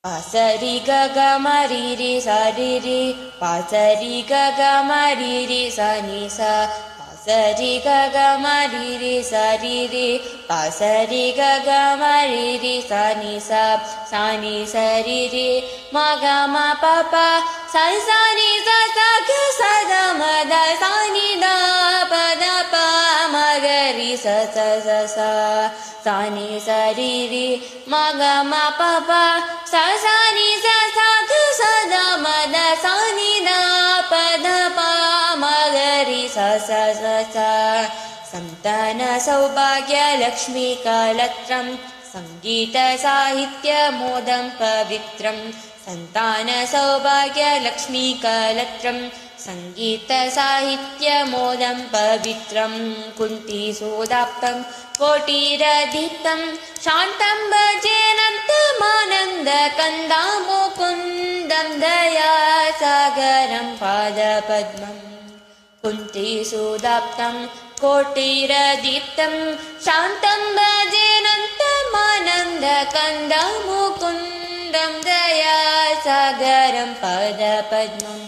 पासरि ग ग म रि रि सा रि रि पासरि ग ग म रि रि सा नि सा पासरि ग ग म रि रि सा रि रि पासरि ग ग म रि रि सा नि सा रि रि म ग म प प सा सा नि सा सा ग सा ग म द सा नि द प द प म ग रि सा सा सा सा नि सा रि रि म ग म प प सा सा नि सा सा ग सा द म द सा नि द प द प म ग रि सा सा सा सा संतान सौभाग्य लक्ष्मी कलत्रम् संगीत साहित्य मोदं पवित्रम् संतान सौभाग्य लक्ष्मी कलत्रम् संगीत साहित्य मोदं पवित्रम् कुन्तीसूदाप्तं कोटिरदीप्तं शान्तं भजेऽनन्तमानन्दकन्दं मुकुन्दं दयासागरं पादपद्मम् कुन्तीसूदाप्तं कोटिरदीप्तं शान्तं भजेऽनन्तमानन्दकन्दं मुकुन्दं दयासागरं पादपद्मम्।